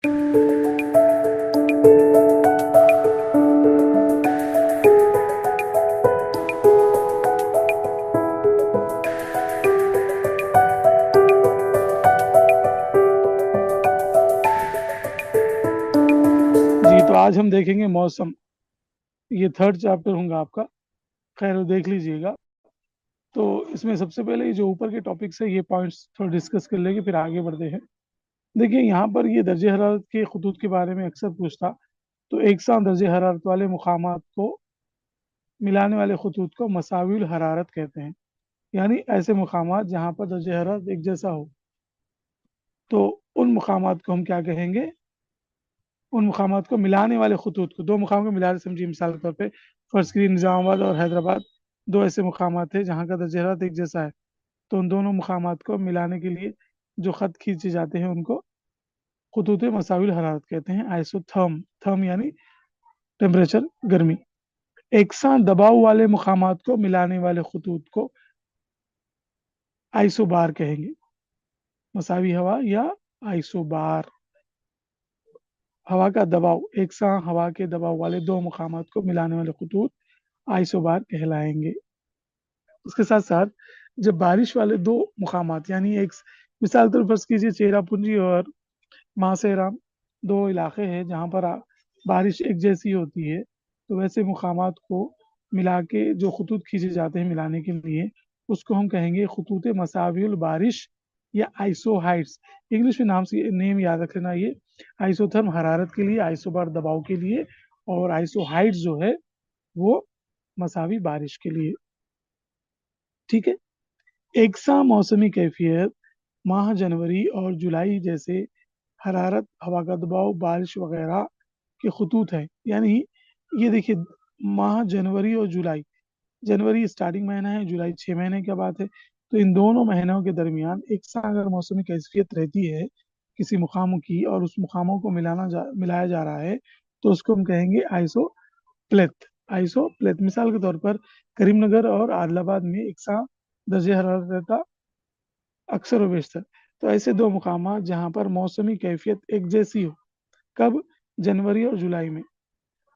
जी, तो आज हम देखेंगे मौसम। ये 3rd चैप्टर होगा आपका, खैर वो देख लीजिएगा। तो इसमें सबसे पहले ये जो ऊपर के टॉपिक्स है ये पॉइंट्स थोड़ा डिस्कस कर लेंगे, फिर आगे बढ़ते हैं। देखिए यहाँ पर ये दर्जे हरारत के खतूत के बारे में अक्सर पूछता, तो एक साथ दर्जे हरारत वाले मुकामात को मिलाने वाले खतूत को मसाविल हरारत कहते हैं, यानी ऐसे मुकामात जहाँ पर दर्जे हरारत एक जैसा हो, तो उन मुकामात को हम क्या कहेंगे? उन मुकामात को मिलाने वाले खतूत को, दो मुकाम को मिला रहे समझिए। मिसाल के तौर पे फर्ज करिए निज़ामाबाद और हैदराबाद दो ऐसे मुकामात थे जहाँ का दर्जे हरारत एक जैसा है, तो उन दोनों मुकामात को मिलाने के लिए जो खत खींचे जाते हैं उनको खतूत मसाविल हरारत कहते हैं। आइसोथर्म, थर्म यानी टेम्परेचर, गर्मी। एक साथ दबाव वाले मुकामात को मिलाने वाले खतूत को आइसोबार कहेंगे, मसावी हवा या आइसोबार। हवा का दबाव, एक साथ हवा के दबाव वाले दो मुकामात को मिलाने वाले खतूत आइसोबार कहलाएंगे। उसके साथ साथ जब बारिश वाले दो मुकामात, यानी एक मिसाल तो फर्ज कीजिए चेरापूंजी और मासेराम दो इलाके हैं जहाँ पर बारिश एक जैसी होती है, तो वैसे मुकामात को मिला के जो खतूत खींचे जाते हैं मिलाने के लिए, उसको हम कहेंगे खतूत मसाविल बारिश या आइसोहाइट्स। इंग्लिश में नेम याद रख लेना, ये आइसोथर्म हरारत के लिए, आइसोबार दबाव के लिए, और आइसोहाइट्स जो है वो मसावी बारिश के लिए। ठीक है। एक सा मौसमी कैफियत माह जनवरी और जुलाई जैसे हरारत, हवा का दबाव, बारिश वगैरह के खतूत हैं। यानी ये देखिए, माह जनवरी और जुलाई, जनवरी स्टार्टिंग महीना है, जुलाई 6 महीने की बात है, तो इन दोनों महीनों के दरमियान एक साथ अगर मौसमी कैफियत रहती है किसी मुकामों की और उस मुकामों को मिलाया जा रहा है, तो उसको हम कहेंगे आइसोप्लेथ। आइसोप्लेथ मिसाल के तौर पर करीमनगर और आदिलाबाद में एक साथ दर्जे हरारत रहता, अक्सर व बेशतर। तो ऐसे दो मुकाम जहाँ पर मौसमी कैफियत एक जैसी हो, कब? जनवरी और जुलाई में,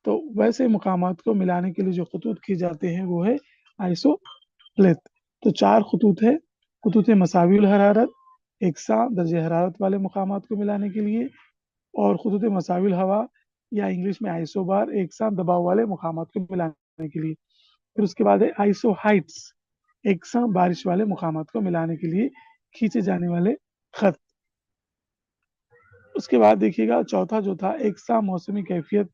तो वैसे मुकामात को मिलाने के लिए जो खतूत की जाते हैं वो है आइसोप्लेथ। तो 4 खतूत है, खतूत मसाविल हरारत, एक साथ दर्जे हरारत वाले मुकामात को मिलाने के लिए, और खतूत मसाविल हवा या इंग्लिश में आइसोबार, एक साथ दबाव वाले मुकामात को मिलाने के लिए। फिर उसके बाद है आइसोहाइट्स, एक साथ बारिश वाले मुकामात को मिलाने के लिए खींचे जाने वाले खत। उसके बाद देखिएगा चौथा जो था, एक साथ मौसमी कैफियत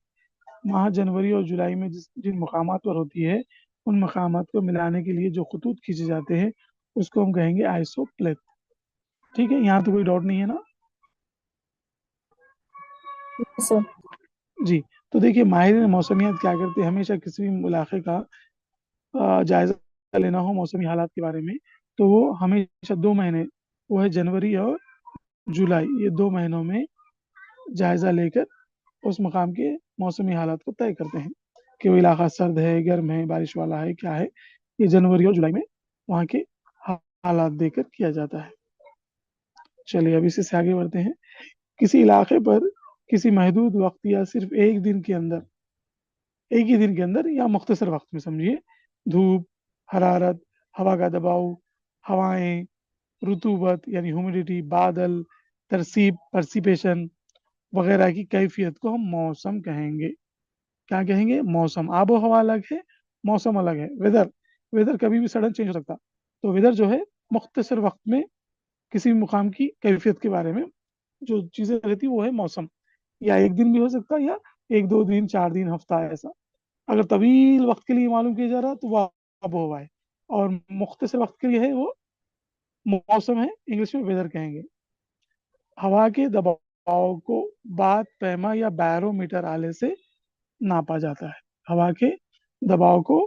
माह जनवरी और जुलाई में जिन मकामात पर होती है, उन मकामात को मिलाने के लिए जो खतूत खींचे जाते हैं उसको हम कहेंगे आइसोप्लेथ। ठीक है, यहाँ तो कोई डाउट नहीं है ना? सर जी। तो देखिए माहिर मौसमियात क्या करते हैं, हमेशा किसी भी इलाके का जायजा लेना हो मौसमी हालात के बारे में, तो वो हमेशा 2 महीने, वो है जनवरी और जुलाई, ये 2 महीनों में जायजा लेकर उस मकाम के मौसमी हालात को तय करते हैं कि वो इलाका सर्द है, गर्म है, बारिश वाला है, क्या है। ये जनवरी और जुलाई में वहाँ के हालात देकर किया जाता है। चलिए अब इसी से आगे बढ़ते हैं। किसी इलाके पर किसी महदूद वक्त या सिर्फ एक दिन के अंदर, एक ही दिन के अंदर या मुख्तसर वक्त में समझिए, धूप, हरारत, हवा का दबाव, हवाएं, रुतूबत यानी ह्यूमिडिटी, बादल, तरसीब परसिपेशन वगैरह की कैफियत को हम मौसम कहेंगे। क्या कहेंगे? मौसम। आबो हवा अलग है, मौसम अलग है। वेदर, वेदर कभी भी सडन चेंज हो सकता, तो वेदर जो है मुख्तसर वक्त में किसी भी मुकाम की कैफियत के बारे में जो चीज़ें रहती वो है मौसम। या एक दिन भी हो सकता है, या 1-2 दिन, 4 दिन, हफ्ता, ऐसा। अगर तवील वक्त के लिए मालूम किया जा रहा तो वो आबो हवा है, और मुख्तसर वक्त के लिए है वो मौसम है, इंग्लिश में वेदर कहेंगे। हवा के दबाव को बात पैमा या बैरोमीटर आले से नापा जाता है। हवा के दबाव को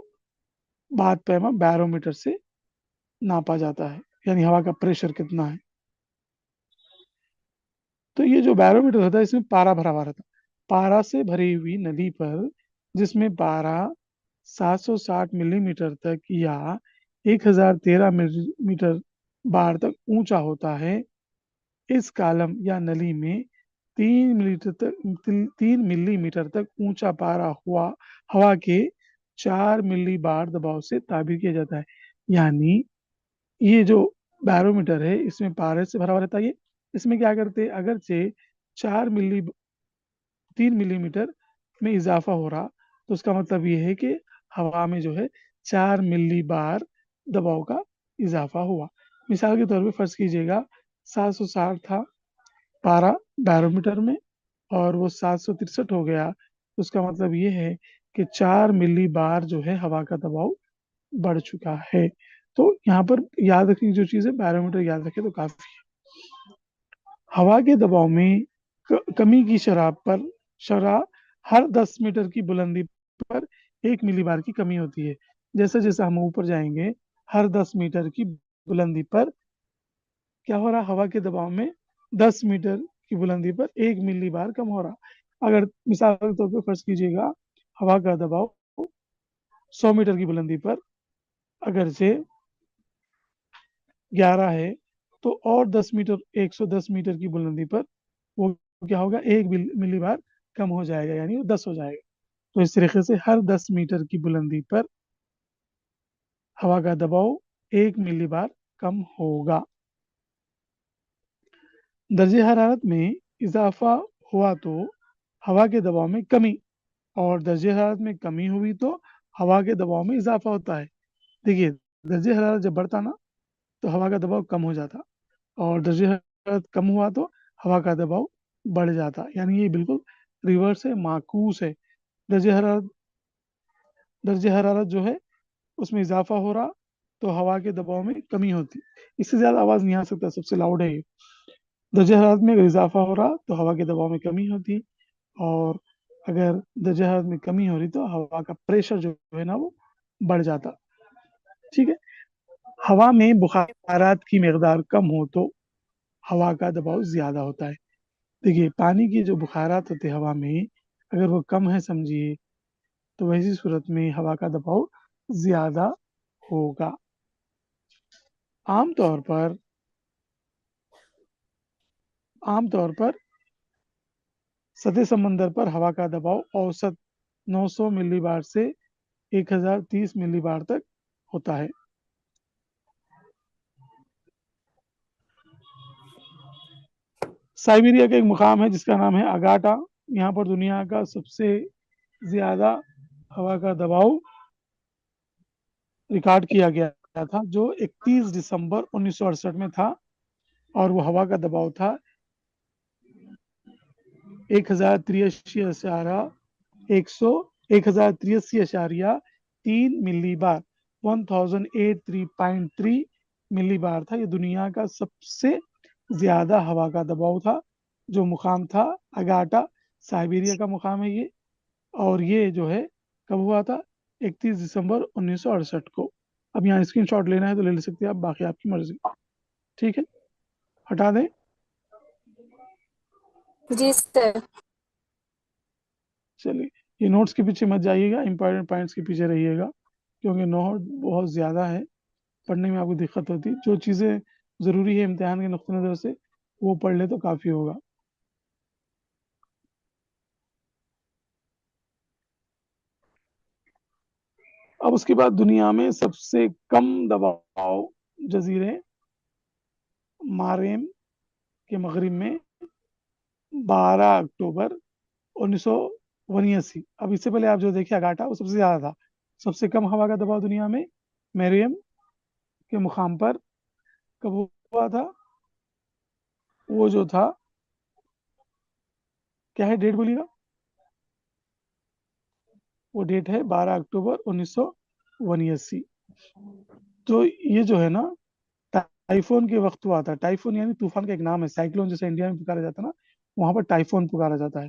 बात पैमा बैरोमीटर से नापा जाता है, यानी हवा का प्रेशर कितना है। तो ये जो बैरोमीटर होता है इसमें पारा भरा हुआ रहता है। पारा से भरी हुई नदी पर जिसमें पारा 760 मिलीमीटर तक या 1013 मिलीमीटर बार तक ऊंचा होता है, इस कालम या नली में 3 ملی میٹر تک اونچا پارا ہوا کے 4 ملی بار دباؤ سے تعبیر کیا جاتا ہے. یعنی یہ جو بیرو میٹر ہے اس میں پارے سے بھرا ہوا رہتا ہے. اس میں کیا کرتے اگرچہ 3 ملی میٹر میں اضافہ ہو رہا تو اس کا مطلب یہ ہے کہ ہوا میں جو ہے 4 ملی بار دباؤ کا اضافہ ہوا. مثال کے طور پہ فرض کیجیے گا 760 تھا پارا بیرو میٹر میں اور وہ 763 ہو گیا. اس کا مطلب یہ ہے کہ 4 ملی بار جو ہے ہوا کا دباؤ بڑھ چکا ہے. تو یہاں پر یاد رکھنے کی جو چیز ہے بیرو میٹر یاد رکھے تو کافی ہے. ہوا کے دباؤ میں کمی کی شرح ہر 10 میٹر کی بلندی پر 1 ملی بار کی کمی ہوتی ہے. جیسا جیسا ہم اوپر جائیں گے ہر 10 میٹر کی بلندی پر کیا ہو رہا ہوا کے دباؤ میں 10 میٹر کی بلندی پر 1 ملی بار کم ہو رہا. اگر مثال کے طور پہ فرض کیجیے گا ہوا کا دباؤ 100 میٹر کی بلندی پر اگرچہ 11 ہے تو اور 10 میٹر 110 میٹر کی بلندی پر وہ کیا ہوگا 1 ملی بار کم ہو جائے گا یعنی وہ 10 ہو جائے گا. تو اس طریقے سے ہر 10 میٹر کی بلندی پر ہوا کا دباؤ 1 ملی بار کم ہوگا. درجہ حرارت میں اضافہ ہوا تو ہوا کے دباؤ میں کمی اور درجہ حرارت میں کمی ہوئی تو ہوا کے دباؤ میں اضافہ ہوتا ہے. دیکھیے درجہ حرارت جب بڑھتا نا تو ہوا کا دباؤ کم ہو جاتا اور درجہ حرارت کم ہوا تو ہوا کا دباؤ بڑھ جاتا. یعنی یہ بالکل ریورس ہے معکوس ہے. درجہ حرارت جو ہے اس میں اضافہ ہو رہا تو ہوا کے دباؤ میں کمی ہوتی. اس سے زیادہ آواز نہیں آ سکتا سب سے لاؤڈ ہے یہ. درجہ حرارت میں اگر اضافہ ہو رہا تو ہوا کے دباؤ میں کمی ہوتی اور اگر درجہ حرارت میں کمی ہو رہی تو ہوا کا پریشر جو ہے نا وہ بڑھ جاتا. ٹھیک ہے. ہوا میں بخارات کی مقدار کم ہو تو ہوا کا دباؤ زیادہ ہوتا ہے. دیکھیے پانی کی جو بخارات ہوتے ہوا میں اگر وہ کم ہے سمجھیے تو ویسی صورت میں ہوا کا دباؤ زیادہ ہوگا. عام طور پر سطح سمندر پر ہوا کا دباؤ اوسط 900 ملی بار سے 1030 ملی بار تک ہوتا ہے. سائبیریا کا ایک مقام ہے جس کا نام ہے اگاٹا. یہاں پر دنیا کا سب سے زیادہ ہوا کا دباؤ ریکارڈ کیا گیا تھا جو 31 دسمبر 1968 میں تھا اور وہ ہوا کا دباؤ تھا 1083.3 ملی بار 1083.3 ملی بار تھا. یہ دنیا کا سب سے زیادہ ہوا کا دباؤ تھا. جو مقام تھا اگاٹا سائبیریا کا مقام ہے یہ اور یہ جو ہے کب ہوا تھا 31 دسمبر 1968 کو. اب یہاں اسکرین شاٹ لینا ہے تو لے سکتے ہیں آپ باقی آپ کی مرضی. ٹھیک ہے ہٹا دیں. جی سر. چلیے یہ نوٹس کے پیچھے مت جائیے گا امپورٹنٹ پوائنٹس کے پیچھے رہیے گا کیونکہ نوٹ بہت زیادہ ہے پڑھنے میں آپ کو دقت ہوتی. جو چیزیں ضروری ہے امتحان کے نقطہ نظر سے وہ پڑھ لے تو کافی ہوگا. اب اس کے بعد دنیا میں سب سے کم دباؤ جزیرے ماریم کے مغرب میں 12 اکتوبر 1989. اب اس سے پہلے آپ جو دیکھیں اگاٹا وہ سب سے زیادہ تھا. سب سے کم ہوا کا دباؤ دنیا میں میریم کے مقام پر کب ہوا تھا وہ جو تھا کیا ہے ڈیٹ بولیے گا. وہ ڈیٹ ہے 12 اکتوبر 1989. تو یہ جو ہے نا ٹائفون کے وقت ہوا تھا. ٹائفون یعنی طوفان کا ایک نام ہے. سائیکلون جیسے انڈیا میں پکارا جاتا ہے نا وہاں پر ٹائفون پکارا جاتا ہے.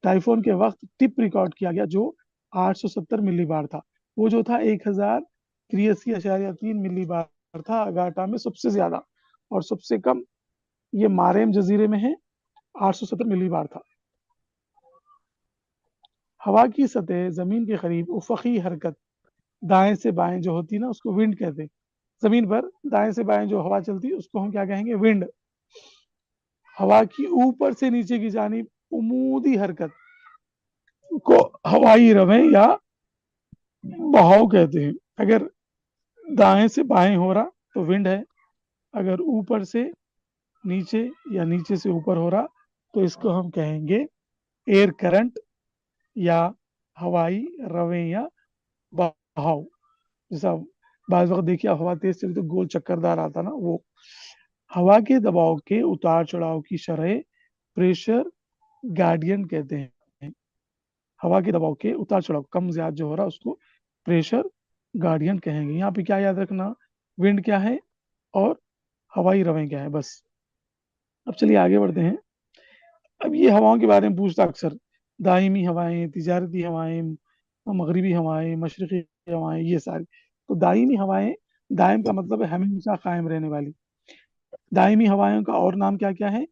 ٹائفون کے وقت ٹپ ریکارڈ کیا گیا جو 870 ملی بار تھا. وہ جو تھا 1083.3 ملی بار تھا اگاٹا میں سب سے زیادہ اور سب سے کم یہ ماریم جزیرے میں ہے 870 ملی بار تھا. ہوا کی سطح زمین کے قریب افقی حرکت دائیں سے بائیں جو ہوتی نا اس کو ونڈ کہتے. زمین پر دائیں سے بائیں جو ہوا چلتی اس کو ہم کیا کہیں گے ونڈ. हवा की ऊपर से नीचे की जानिब उमूदी हरकत को हवाई रवें या बहाव कहते हैं। अगर दाएं से बाएं हो रहा तो विंड है, अगर ऊपर से नीचे या नीचे से ऊपर हो रहा तो इसको हम कहेंगे एयर करंट या हवाई रवें या बहाव। जैसा बाज़ वक्त देखिए हवा तेज चली तो गोल चक्करदार आता ना, वो हवा के दबाव के उतार चढ़ाव की शरह प्रेशर गार्डियन कहते हैं। हवा के दबाव के उतार चढ़ाव कम ज्यादा जो हो रहा उसको प्रेशर गार्डियन कहेंगे। यहाँ पे क्या याद रखना, विंड क्या है और हवाई रवें क्या है, बस। अब चलिए आगे बढ़ते हैं। अब ये हवाओं के बारे में पूछता अक्सर, दायमी हवाएं, तिजारती हवाएं, मगरिबी हवाएं, मशरक़ी हवाएं, ये सारी। तो दायमी हवाएं, दायम का मतलब है हमेशा कायम रहने वाली। दायमी हवाओं का और नाम क्या क्या है?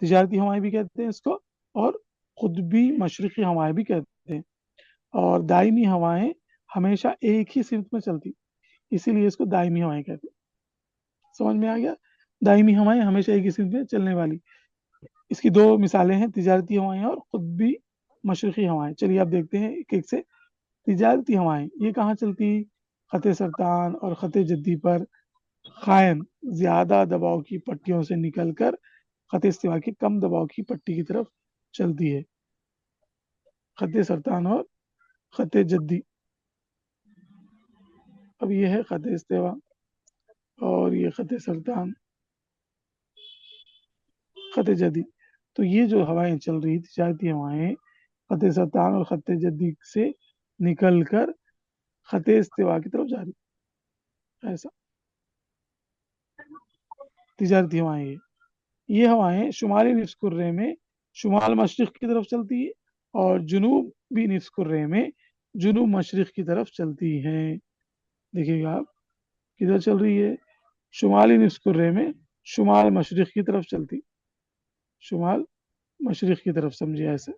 तिजारती हवाएं भी कहते हैं इसको, और खुतबी मशरक़ी हवाएं भी कहते हैं। और दायमी हवाएं हमेशा एक ही सिमत में चलती, इसीलिए इसको दायमी हवाएं कहते हैं। समझ में आ गया? दायमी हवाएं हमेशा एक ही सिमत में चलने वाली। इसकी दो मिसालें हैं, तिजारती हवाएं और खुतबी मशरक़ी हवाएं। चलिए आप देखते हैं एक एक से। तिजारती हवाएं ये कहाँ चलती? खत सरतान और खत जद्दी पर कायम ज्यादा दबाव की पट्टियों से निकलकर खत इस्तिवा की कम दबाव की पट्टी की तरफ चलती है। खत सरतान और खत जद्दी। अब ये है खत इस्तिवा और ये खत सरतान, खत जद्दी। तो ये जो हवाएं चल रही तिजारती हवाएं खत सरतान और खत जद्दी से निकल कर खत इस्तिवा की तरफ जा रही, ऐसा तिजारती हवाएं। ये हवाएं शुमाली निफ्स कुर्रे में शुमाल मशरिक की तरफ चलती है और जुनूबी निफ्स कुर्रे में जुनूब मशरिक की तरफ चलती हैं। देखिएगा आप किधर चल रही है, शुमाली निफ्स कुर्रे में शुमाल मशरिक की तरफ चलती, शुमाल मशरिक की तरफ समझिए ऐसे।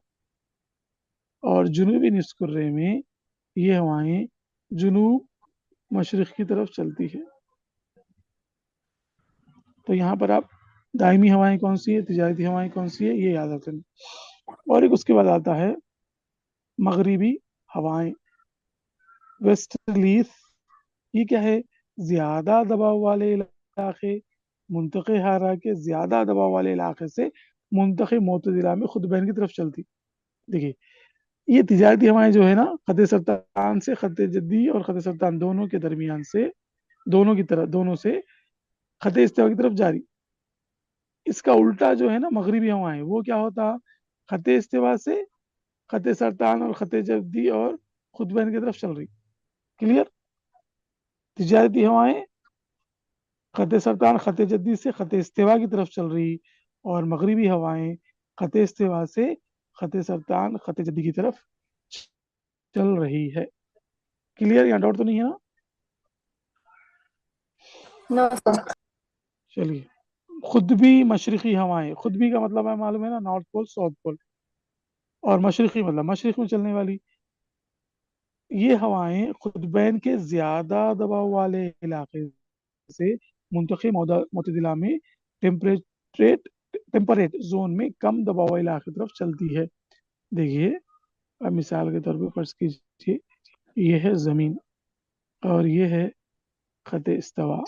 और जुनूबी निफ्स कुर्रे में ये हवाएं जुनूब मशरिक की तरफ चलती है। तो यहाँ पर आप दायमी हवाएं कौन सी है, तिजारती हवाएं कौन सी है, ये याद रखें। और एक उसके बाद आता है मगरिबी हवाएं, वेस्टर्लीज। ये क्या है? ज्यादा दबाव वाले इलाके मुंतक़े हारा के ज्यादा दबाव वाले इलाके से मुंतक़े मोतदिला में खुद बहन की तरफ चलती। देखिए ये तिजारती हवाएं जो है ना, खत सरतान से खत जद्दी और खत सरतान दोनों के दरमियान से, दोनों की तरफ, दोनों से खत इस्तिवा की तरफ जारी। इसका उल्टा जो है ना मगरिबी हवाएं, वो क्या होता? खत इस्तिवा से खत सरतान और खत जद्दी और खुद बहन की तरफ चल रही। क्लियर? तिजारती हवाएं खत सरतान खत जद्दी से खत इस्तिवा की तरफ चल रही और मगरिबी हवाएं खत इस्तिवा से खत सरतान खत जद्दी की तरफ चल रही है। क्लियर? यहाँ डाउट तो नहीं है ना? No sir. चलिए, खुतबी मशरक़ी हवाएं, खुतबी का मतलब है मालूम है ना, नॉर्थ पोल साउथ पोल, और मशरक़ी मतलब मशरक़ में चलने वाली। ये हवाएं खुतबैन के ज्यादा दबाव वाले इलाके से मुंतखब मोतदिला में टेम्परेट टेम्परेट जोन में कम दबाव वाले इलाके की तरफ चलती है। देखिए अब मिसाल के तौर पर फर्ज कीजिए ये है ज़मीन और ये है खत इस्तवा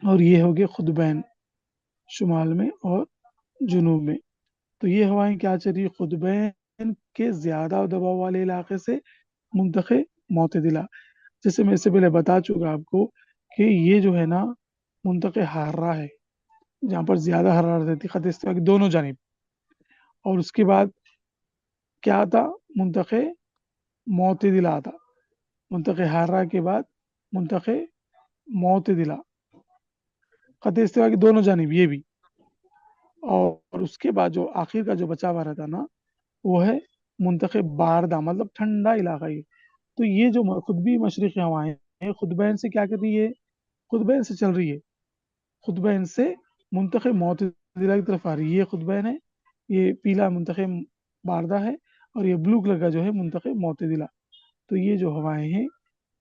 और ये हो गया खुतबैन शुमाल में और जुनूब में। तो ये हवाएं क्या चल रही है? खुतबैन के ज्यादा दबाव वाले इलाके से मुंतखब मोतदिला। जैसे मैं इससे पहले बता चुका आपको कि ये जो है ना मुंतक़े हारा है, जहाँ पर ज्यादा हरारत रहती है खत इस्तिवा की दोनों जानिब। और उसके बाद क्या था? मुंतक़े मोतदिला आता। मुंतक़े हारा के बाद मुंतक़े मोतदिला, खत इस्तिवा की दोनों जानिब ये भी। और उसके बाद जो आखिर का जो बचा हुआ रहता ना, वो है मुंतक़े बारदा, मतलब ठंडा इलाका। ये तो ये जो खुतबी मशरक़ी हवाएं हैं खुतबैन से क्या कर रही है? खुतबैन से चल रही है, खुतबैन से मुंतखब मोतदिला की तरफ आ रही है। ये खुतबैन है, ये पीला मुंतखब बारदा है और ये ब्लू कलर का जो है मुंतखब मोतदिला। तो ये जो हवाएं हैं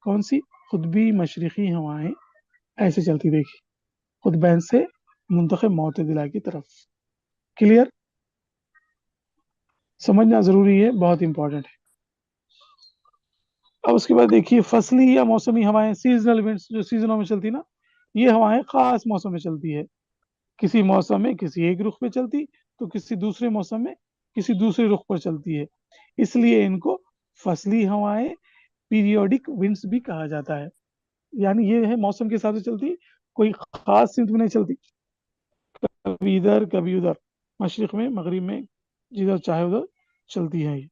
कौन सी? खुतबी मशरक़ी हवाएं ऐसे चलती, देखिए खुतबैन से मुंतखब मोतदिला की तरफ। क्लियर, समझना जरूरी है, बहुत इंपॉर्टेंट है। अब उसके बाद देखिए फसली या मौसमी हवाएं, सीजनल विंड्स, जो सीजनों में चलती ना, ये हवाएं खास मौसम में चलती है। किसी मौसम में किसी एक रुख पे चलती, तो किसी दूसरे मौसम में किसी दूसरे रुख पर चलती है, इसलिए इनको फसली हवाएं, पीरियोडिक विंड्स भी कहा जाता है। यानी ये है मौसम के हिसाब से चलती, कोई खास सिमत में नहीं चलती, कभी इधर कभी उधर, मशरिक में मगरिब में, जिधर चाहे उधर चलती है ये।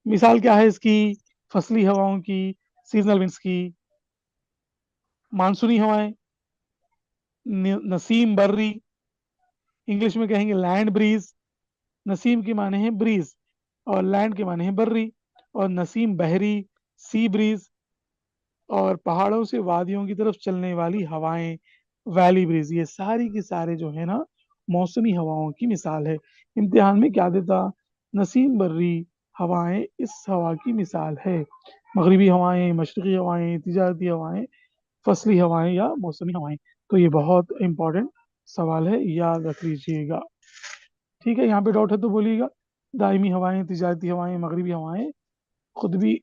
मिसाल क्या है इसकी, फसली हवाओं की, सीजनल विंड्स की, मानसूनी हवाएं, नसीम बर्री, इंग्लिश में कहेंगे लैंड ब्रीज। नसीम के माने हैं ब्रीज, और लैंड के माने हैं बर्री, और नसीम बहरी, सी ब्रीज, और पहाड़ों से वादियों की तरफ चलने वाली हवाएं, वैली ब्रीज। ये सारी की सारे जो है ना मौसमी हवाओं की मिसाल है। इम्तिहान में क्या देता, नसीम बर्री हवाएं इस हवा की मिसाल है। मगरिबी हवाएं, मशरकी हवाएं, तिजारती हवाएं, फसली हवाएं या मौसमी हवाएं। तो ये बहुत इंपॉर्टेंट सवाल है, याद रख लीजिएगा। ठीक है, यहाँ पे डाउट है तो बोलिएगा। दायमी हवाएं, तिजारती हवाएं, मगरिबी हवाएं, खुदबी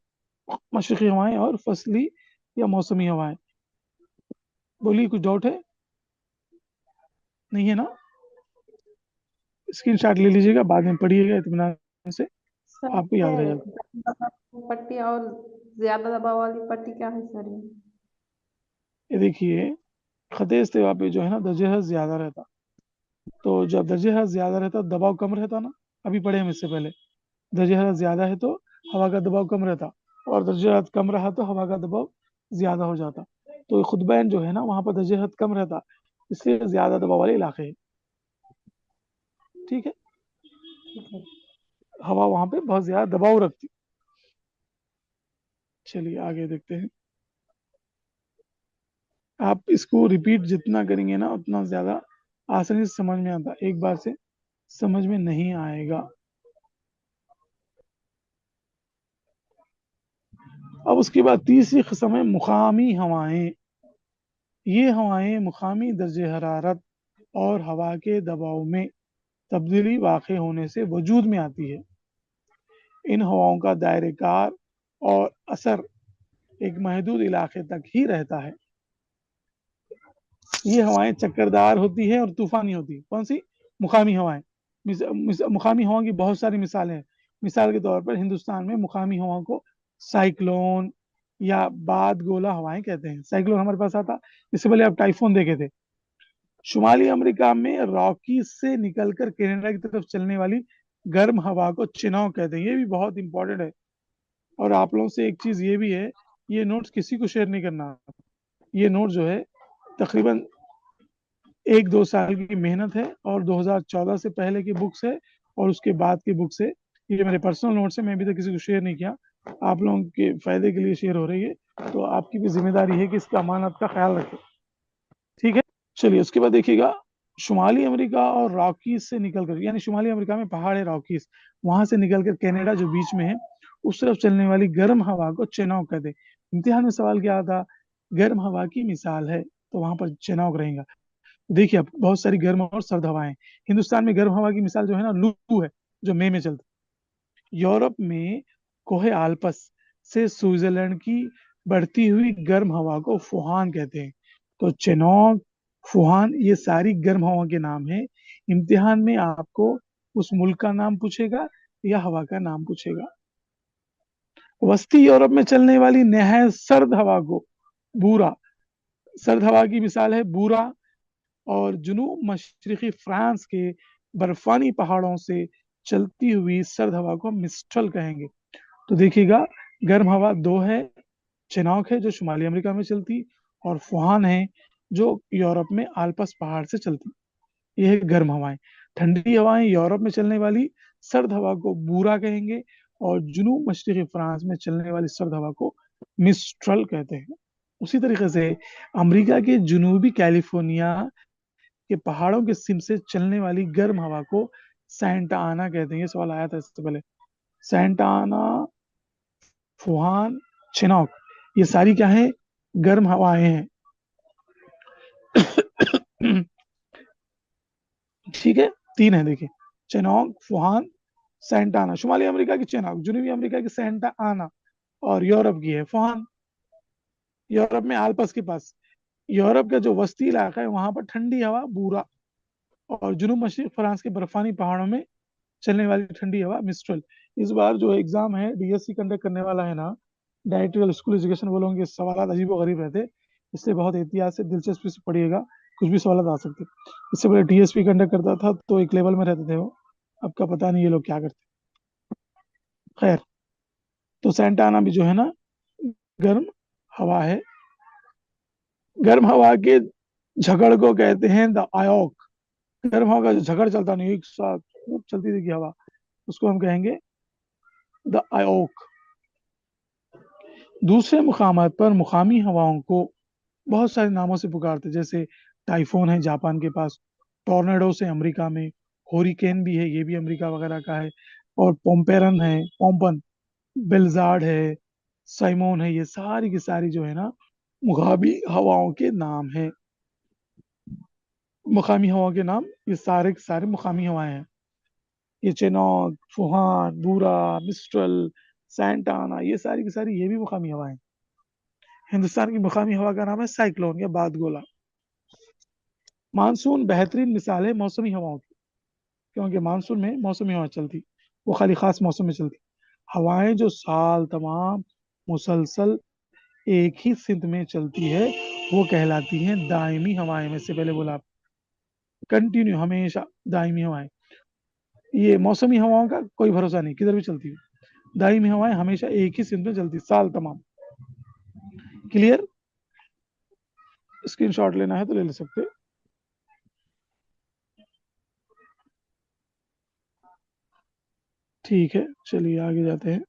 मशरकी हवाएं और फसली या मौसमी हवाएं। बोलिए, कुछ डाउट है? नहीं है ना? स्क्रीन शॉट ले लीजिएगा, बाद में पढ़िएगा इत्मीनान से, सर आपको याद ये रहेगा। पट्टी और ज्यादा दबाव वाली पट्टी क्या है सर ये? ये देखिए, खते इस्तिवा पे जो है ना दर्जे हरारत ज्यादा रहता, तो जब दर्जे हरारत ज्यादा रहता दबाव कम रहता ना, अभी पढ़े हम इससे पहले। दर्जे हरारत ज्यादा है तो हवा का दबाव कम रहता, और दर्जे हरारत कम रहा तो हवा का दबाव ज्यादा हो जाता। तो खुतबैन जो है ना वहां पर दर्जे हरारत कम रहता, इसलिए ज्यादा दबाव वाले इलाके हैं। ठीक है, ठीक है। हवा वहां पे बहुत ज्यादा दबाव रखती। चलिए आगे देखते हैं। आप इसको रिपीट जितना करेंगे ना उतना ज्यादा आसानी से समझ में आता, एक बार से समझ में नहीं आएगा। अब उसके बाद तीसरी किस्म है मुकामी हवाएं। ये हवाएं मुकामी दर्जे हरारत और हवा के दबाव में तब्दीली वाक़ होने से वजूद में आती है। इन हवाओं का दायरे कार और असर एक महदूद इलाके तक ही रहता है। ये हवाएं चक्करदार होती है और तूफानी होती है। कौन सी? मुकामी हवाएं। मुकामी हवाओं की बहुत सारी मिसालें हैं। मिसाल के तौर पर हिंदुस्तान में मुकामी हवाओं को साइक्लोन या बाद गोला हवाएं कहते हैं। साइक्लोन हमारे पास आता, इससे पहले आप टाइफून देखे थे। शुमाली अमेरिका में रॉकीज से निकलकर कनाडा की तरफ चलने वाली गर्म हवा को चिनाव कहते हैं। ये भी बहुत इंपॉर्टेंट है। और आप लोगों से एक चीज ये भी है, ये नोट्स किसी को शेयर नहीं करना। ये नोट जो है तकरीबन 1-2 साल की मेहनत है, और 2014 से पहले की बुक्स है और उसके बाद की बुक्स है। ये मेरे पर्सनल नोट्स है, मैं अभी तक किसी को शेयर नहीं किया। आप लोगों के फायदे के लिए शेयर हो रही है, तो आपकी भी जिम्मेदारी है कि इसका अमानत का ख्याल रखें। ठीक है, चलिए उसके बाद देखिएगा। शुमाली अमेरिका और रॉकीज से निकलकर, यानी शुमाली अमेरिका में पहाड़ है रॉकीज, वहां से निकलकर कनाडा जो बीच में है उस तरफ चलने वाली गर्म हवा को चेनॉक कहते हैं। इम्तिहान में सवाल क्या आता, गर्म हवा की मिसाल है, तो वहां पर चेनॉक रहेगा। देखिए अब बहुत सारी गर्म और सर्द हवाएं। हिंदुस्तान में गर्म हवा की मिसाल जो है ना लू है, जो मई में चलती। यूरोप में कोहे आल्पस से स्विट्जरलैंड की बढ़ती हुई गर्म हवा को फुहान कहते हैं। तो चेनॉक, फुहान, ये सारी गर्म हवा के नाम है। इम्तिहान में आपको उस मुल्क का नाम पूछेगा या हवा का नाम पूछेगा। वस्ती यूरोप में चलने वाली नहायत सर्द हवा को बूरा, सर्द हवा की मिसाल है बूरा। और जुनूब मशरकी फ्रांस के बर्फानी पहाड़ों से चलती हुई सर्द हवा को मिस्ट्रल कहेंगे। तो देखिएगा, गर्म हवा दो है, चिनॉक है जो शुमाली अमेरिका में चलती, और फुहान है जो यूरोप में आल्पस पहाड़ से चलती। ये है गर्म हवाएं। ठंडी हवाएं यूरोप में चलने वाली सर्द हवा को बूरा कहेंगे, और जुनूब मशरकी फ्रांस में चलने वाली सर्द हवा को मिस्ट्रल कहते हैं। उसी तरीके से अमेरिका के जुनूबी कैलिफोर्निया के पहाड़ों के सिम से चलने वाली गर्म हवा को सैंटा आना कहते हैं। ये सवाल आया था इससे पहले। सैंटा आना, फुहान, चिनॉक, ये सारी क्या है? गर्म हवाएं हैं। ٹھیک ہے، 3 ہے دیکھیں، چینوک، فوہان، سینٹا آنا. شمالی امریکہ کی چینوک، جنوبی امریکہ کی سینٹا آنا اور یورپ کی ہے فوہان. یورپ میں آلپس کے پاس. یورپ کا جو وسطی علاقہ ہے وہاں پر ٹھنڈی ہوا بورا، اور جنوب مشرق فرانس کے برفانی پہاڑوں میں چلنے والی ٹھنڈی ہوا مسٹرل. اس بار جو ایگزام ہے ڈی ایس سی کنڈکٹ کرنے والا ہے نا، ڈائریکٹر اسکول ایجوکیشن والوں کے سوالات عجیب و غریب رہتے، اس لیے بہت احتیاط سے دلچسپی سے پڑھیے گا، کچھ بھی سوالات آ سکتے. اس سے پہلے ٹی ایس پی کنڈکٹ کرتا تھا تو ایک لیول میں رہتے تھے وہ، اب کا پتہ نہیں یہ لوگ کیا کرتے. خیر، تو سینٹا آنا بھی جو ہے نا گرم ہوا ہے. گرم ہوا کے جھگڑ کو کہتے ہیں دا آیوک. گرم ہوا کا جو جھگڑ چلتا نہیں ایک ساتھ خوب چلتی تھی ہوا، اس کو ہم کہیں گے دا آیوک. دوسرے مقامات پر مقامی ہواؤں کو بہت سارے ناموں سے پکارتے، جیسے ٹائفون ہے جاپان کے پاس، ٹورنیڈو سے امریکہ میں، ہوریکین بھی ہے یہ بھی امریکہ وغیرہ کا ہے، اور پومپیرن ہے، پومپن، بیلزارڈ ہے، سائمون ہے. یہ ساری کی ساری جو ہے نا مقامی ہواؤں کے نام ہیں. مقامی ہواؤں کے نام یہ سارے کے سارے مقامی ہوائیں ہیں. یہ چینوک، فوہان، بورا، مسٹرل، سینٹانا، یہ ساری کی ساری یہ بھی مقامی ہوائیں. ہندوستان کی مقامی ہوا کا نام ہے سائیکلون یا باد گولا. مانسون بہترین مثال ہے موسمی ہواؤں کی، کیونکہ مانسون میں موسمی ہوا چلتی، وہ خالی خاص موسم میں چلتی. ہوائیں جو سال تمام مسلسل ایک ہی سمت میں چلتی ہے وہ کہلاتی ہیں دائمی ہوائیں. میں سے پہلے بولا آپ کنٹینیو، ہمیشہ دائمی ہوائیں. یہ موسمی ہواؤں کا کوئی بھروسہ نہیں، کدھر بھی چلتی ہے. دائمی ہوائیں ہمیشہ ایک ہی سمت میں چلتی سال تمام. کلیئر؟ اسکرین شاٹ لینا ہے تو لے لے سکتے. ٹھیک ہے، چلیے آگے جاتے ہیں.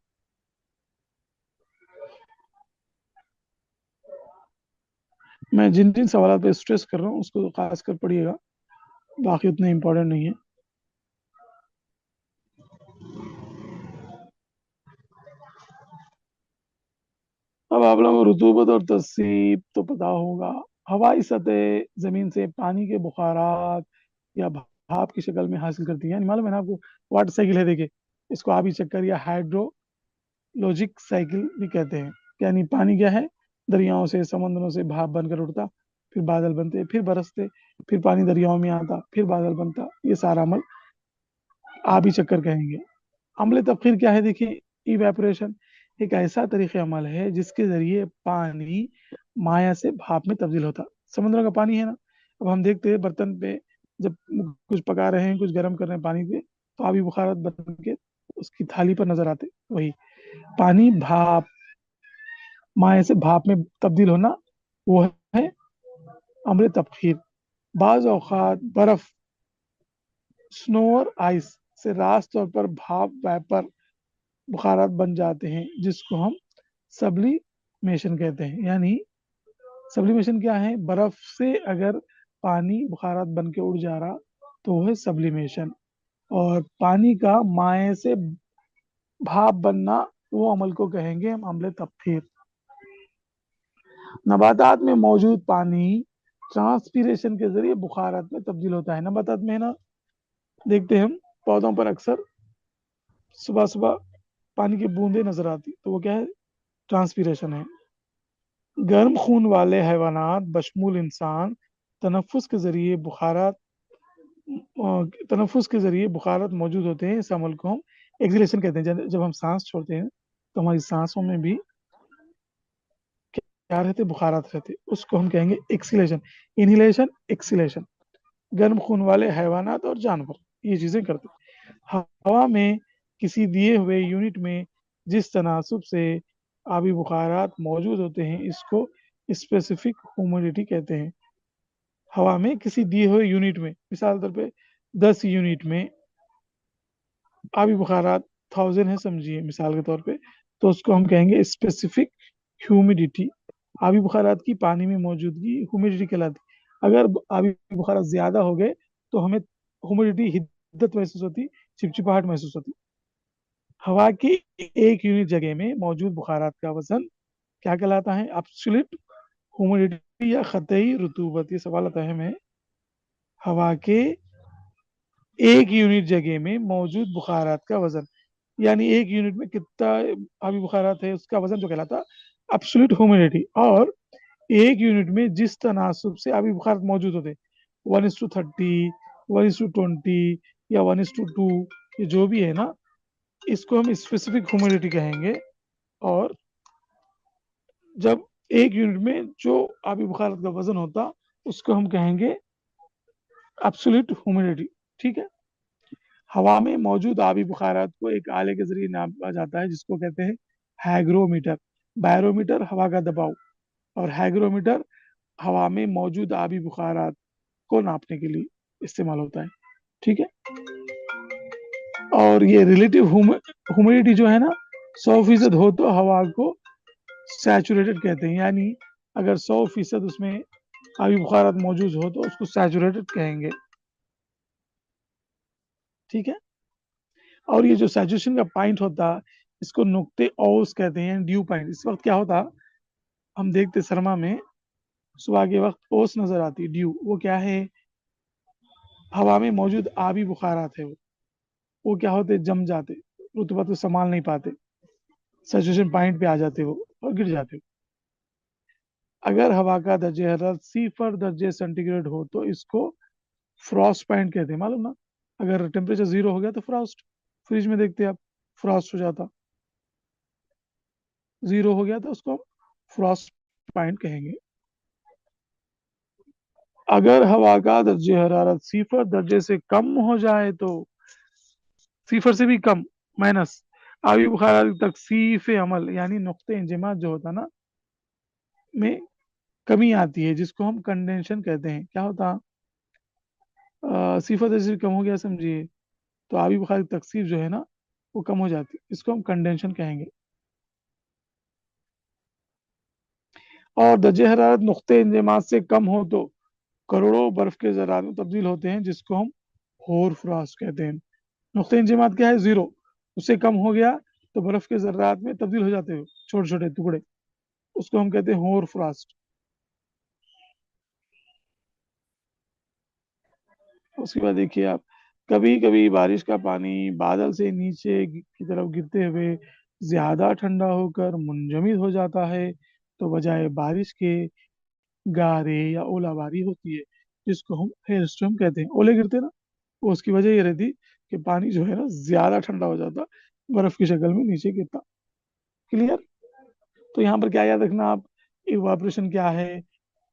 میں جن جن سوالات پہ اسٹریس کر رہا ہوں اس کو خاص کر پڑھیے گا، باقی اتنے امپورٹنٹ نہیں ہے. اب آپ لوگوں کو رطوبت اور تصیب تو پتا ہوگا. ہوائی سطح زمین سے پانی کے بخارات یا بھاپ کی شکل میں حاصل کرتی ہے. یعنی معلوم ہے نا آپ کو واٹر سائیکل ہے، دیکھیں اس کو آبی چکر یا ہائیڈرولوجک سائیکل بھی کہتے ہیں. یعنی پانی کیا ہے، دریاؤں سے سمندروں سے بھاپ بن کر اٹھتا، پھر بادل بنتے، پھر برستے، پھر پانی دریاؤں میں آتا، پھر بادل بنتا. یہ سارا عمل آبی چکر کہیں گے. عمل تبخیر کیا ہے، دیکھیے ایویپوریشن ایک ایسا طریقہ عمل ہے جس کے ذریعے پانی مائع سے بھاپ میں تبدیل ہوتا. سمندروں کا پانی ہے نا، اب ہم دیکھتے ہیں برتن پہ جب کچھ پکا رہے ہیں، کچھ گرم کر رہے ہیں پانی پہ، تو آبی بخارات بن کے اس کی تھالی پر نظر آتے. وہی پانی بھاپ، مائع سے بھاپ میں تبدیل ہونا، وہ ہے عمل تبخیر. بعض اوقات برف، سنو اور آئس سے راست طور پر بھاپ ویپر بخارات بن جاتے ہیں، جس کو ہم سبلیمیشن کہتے ہیں. یعنی سبلیمیشن کیا ہے، برف سے اگر پانی بخارات بن کے اڑ جا رہا تو وہ ہے سبلیمیشن. اور پانی کا مائع سے بھاپ بننا، وہ عمل کو کہیں گے ہم عمل تبخیر. نباتات میں موجود پانی ٹرانسپیریشن کے ذریعے بخارات میں تبدیل ہوتا ہے. نباتات میں نا دیکھتے ہیں ہم پودوں پر اکثر صبح صبح پانی کی بوندیں نظر آتی، تو وہ کیا ہے، ٹرانسپیریشن ہے. گرم خون والے حیوانات بشمول انسان تنفس کے ذریعے بخارات موجود ہوتے ہیں. اس عمل کو ہم ایکسیلیشن کہتے ہیں. جب ہم سانس چھوڑتے ہیں تو ہماری سانسوں میں بھی کیا رہتے، بخارات رہتے، اس کو ہم کہیں گے ایکسیلیشن. انہیلیشن، ایکسیلیشن. گرم خون والے حیوانات اور جانور یہ چیزیں کرتے. ہوا میں کسی دیے ہوئے یونٹ میں جس تناسب سے آبی بخارات موجود ہوتے ہیں اس کو اسپیسیفک ہیومیڈیٹی کہتے ہیں. ہوا میں کسی دیے ہوئے یونٹ میں، مثال طور پہ 10 یونٹ میں آبی بخارات 1000 ہے سمجھیے مثال کے طور پہ، تو اس کو ہم کہیں گے اسپیسیفک ہیومیڈیٹی. آبی بخارات کی پانی میں موجودگی ہیومیڈیٹی کہلاتی. اگر آبی بخارات زیادہ ہو گئے تو ہمیں ہیومیڈیٹی، حدت محسوس ہوتی، چپچپاہٹ محسوس ہوتی. ہوا کی ایک یونٹ جگہ میں موجود بخارات کا وزن کیا کہلاتا ہے، ایبسولوٹ ہیومیڈیٹی یا خطئی رطوبت. یہ سوال اہم ہے. ہوا کے एक यूनिट जगह में मौजूद बुखारात का वजन, यानी एक यूनिट में कितना आबी बुखारात है उसका वजन जो कहलाता एब्सोल्यूट ह्यूमिडिटी, और एक यूनिट में जिस तनासुब से आबी बुखारात मौजूद होते 1:30, 1:20 या 1:2, ये जो भी है ना, इसको हम स्पेसिफिक ह्यूमिडिटी कहेंगे। और जब एक यूनिट में जो आबी बुखारात का वजन होता उसको हम कहेंगे एब्सोल्यूट ह्यूमिडिटी। ठीक है। हवा में मौजूद आबी बुखारात को एक आले के जरिए नापा जाता है जिसको कहते हैं हैग्रोमीटर। बैरोमीटर हवा का दबाव और हैग्रोमीटर हवा में मौजूद आबी बुखारात को नापने के लिए इस्तेमाल होता है। ठीक है। और ये रिलेटिव ह्यूमिडिटी जो है ना 100% हो तो हवा को सैचुरेटेड कहते हैं, यानी अगर 100% उसमें आबी बुखारात मौजूद हो तो उसको सैचुरेटेड कहेंगे। ठीक है। और ये जो सैचुरेशन का पॉइंट होता इसको नुक्ते औस कहते हैं, ड्यू पॉइंट। इस वक्त क्या होता, हम देखते सरमा में सुबह के वक्त ओस नजर आती, ड्यू, वो क्या है, हवा में मौजूद आबी बुखारात है, वो क्या होते, जम जाते, रुतबत को संभाल नहीं पाते, सैचुरेशन पॉइंट पे आ जाते हो और गिर जाते हो। अगर हवा का दर्जे हरारत 0 सेंटीग्रेड हो तो इसको फ्रॉस्ट पॉइंट कहते हैं, मालूम ना। अगर टेम्परेचर 0 हो गया तो फ्रॉस्ट, फ्रिज में देखते आप फ्रॉस्ट हो जाता, 0 हो गया तो उसको फ्रॉस्ट पॉइंट कहेंगे। अगर हवा का दर्जे हरारत 0 से कम हो जाए तो 0 से भी कम, माइनस, आबी बुखारात की तकसीफ अमल यानी नुक्ते इंजमात जो होता ना में कमी आती है जिसको हम कंडेंशन कहते हैं। क्या होता, 0 से कम हो गया समझिए तो आबी बुखार की तकसीफ जो है ना वो कम हो जाती है, इसको हम कंडेंशन कहेंगे। और दर्जे हरारत नुक्ते इंजमात से कम हो तो करोड़ों बर्फ के जरार में तब्दील होते हैं जिसको हम होर फ्रॉस्ट कहते हैं। नुक्ते इंजमात क्या है, 0, उससे कम हो गया तो बर्फ के जर्रात में तब्दील हो जाते हो, छोटे छोटे टुकड़े, उसको हम कहते हैं होर फ्रॉस्ट। उसके बाद देखिए आप, कभी कभी बारिश का पानी बादल से नीचे की तरफ गिरते हुए ज्यादा ठंडा होकर मुंजमद हो जाता है तो बजाय बारिश के गारे या ओलाबारी होती है जिसको हम हेल स्टॉर्म कहते हैं। ओले गिरते हैं ना, वो उसकी वजह ये रहती कि पानी जो है ना ज्यादा ठंडा हो जाता, बर्फ की शक्ल में नीचे गिरता। क्लियर। तो यहाँ पर क्या याद रखना आप, इवापोरेशन क्या है,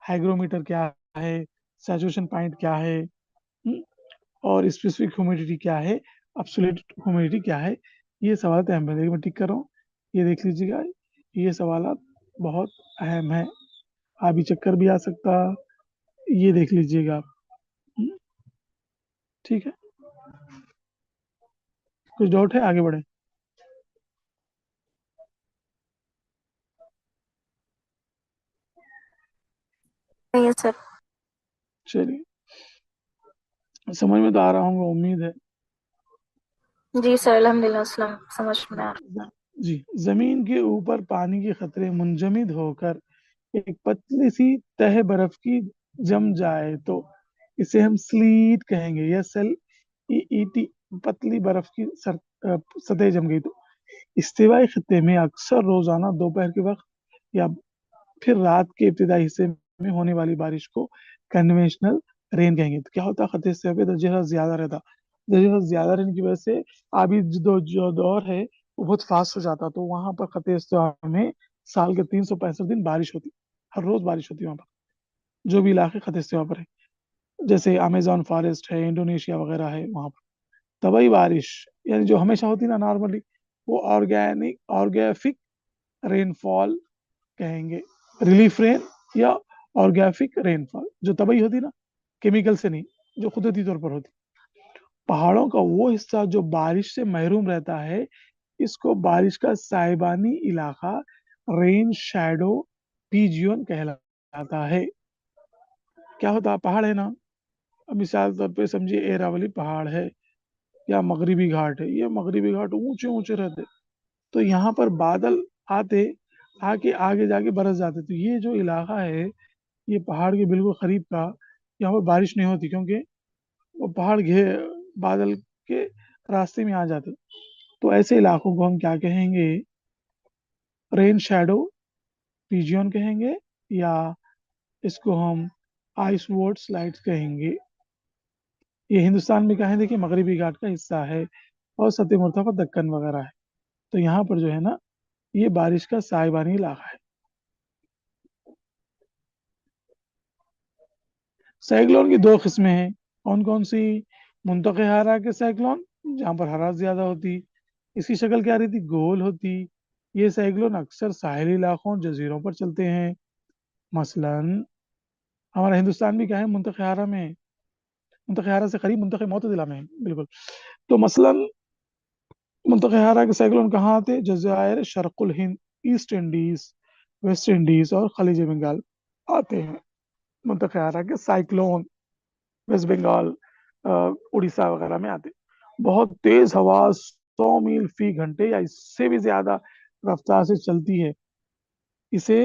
हाइग्रोमीटर क्या है, सैचुरेशन पॉइंट क्या है, और स्पेसिफिक ह्यूमिडिटी क्या है, एब्सोल्यूट ह्यूमिडिटी क्या है। ये सवाल अहम है, मैं टिक कर रहा हूँ, ये देख लीजिएगा, ये सवाल बहुत अहम है, आबी चक्कर भी आ सकता, ये देख लीजिएगा आप। ठीक है, कुछ डाउट है, आगे बढ़े। नहीं है सर। चलिए, समझ में तो आ रहा होगा, उम्मीद है। जी सर, अल्हम्दुलिल्लाह समझ में आ रहा। जी, जमीन के ऊपर पानी के खतरे मुंजमद होकर एक पतली सी तह बर्फ की जम जाए तो इसे हम स्लीट कहेंगे, या सेल ईटी, पतली बर्फ की सतह जम गई तो। इस्तिवाई खत्ते में अक्सर रोजाना दोपहर के वक्त या फिर रात के इब्तिदाई हिस्से में होने वाली बारिश को कन्वेंशनल रेन कहेंगे। तो क्या होता, खत्ते से पे दर्जे हरारत ज्यादा रहता, दर्जे हरारत ज्यादा रहने की वजह से आबी जो दौर है वो बहुत फास्ट हो जाता, तो वहां पर खत्ते में साल के 365 दिन बारिश होती, हर रोज बारिश होती वहां पर, जो भी इलाके खत्ते पर है, जैसे अमेजोन फॉरेस्ट है, इंडोनेशिया वगैरह है, वहां पर तबाही बारिश यानी जो हमेशा होती ना नॉर्मली, वो ऑर्गेफिक रेनफॉल कहेंगे, रिलीफ रेन या ऑर्गेफिक रेनफॉल। जो तबाही होती ना, केमिकल से नहीं, जो कुदरती तौर पर होती। पहाड़ों का वो हिस्सा जो बारिश से महरूम रहता है इसको बारिश का साइबानी इलाका, रेन शैडो रीजियन कहलाता है। क्या होता है, पहाड़ है ना, अब मिसाल तौर पे समझिए एरावली पहाड़ है या मगरिबी घाट है, ये मगरिबी घाट ऊंचे ऊंचे रहते, तो यहाँ पर बादल आते, आके आगे जाके बरस जाते, तो ये जो इलाका है ये पहाड़ के बिल्कुल करीब का, यहाँ पर बारिश नहीं होती क्योंकि वो पहाड़ بادل کے راستے میں آ جاتے، تو ایسے علاقوں کو ہم کیا کہیں گے؟ رین شیڈو ریجن کہیں گے، یا اس کو ہم آئس وارڈ سلائڈس کہیں گے۔ یہ ہندوستان میں کیا ہے؟ دیکھیے مغربی گھاٹ کا حصہ ہے اور سطح مرتفع دکن وغیرہ ہے، تو یہاں پر جو ہے نا یہ بارش کا سائبانی علاقہ ہے۔ سائیکلون کی دو قسمیں ہیں، کون کون سی؟ منطقہ حرارہ کے سائیکلون جہاں پر حرارت زیادہ ہوتی، اس کی شکل کیا رہتی؟ گول ہوتی۔ یہ سائیکلون اکثر ساحلی علاقوں جزیروں پر چلتے ہیں، مثلاً ہمارا ہندوستان بھی کیا ہے؟ منطقہ حرارہ میں، منطقہ حرارہ سے قریب منطقہ معتدلہ میں ہے، بالکل۔ تو مثلاً منطقہ حرارہ کے سائیکلون کہاں آتے؟ جزائر شرق الہند، ایسٹ انڈیز، ویسٹ انڈیز اور خلیج بنگال آتے ہیں منطقہ حرارہ کے سائیکلون، ویسٹ بنگال، اڑیسہ وغیرہ میں آتے۔ بہت تیز ہوا 100 میل فی گھنٹے یا اس سے بھی زیادہ رفتار سے چلتی ہے، اسے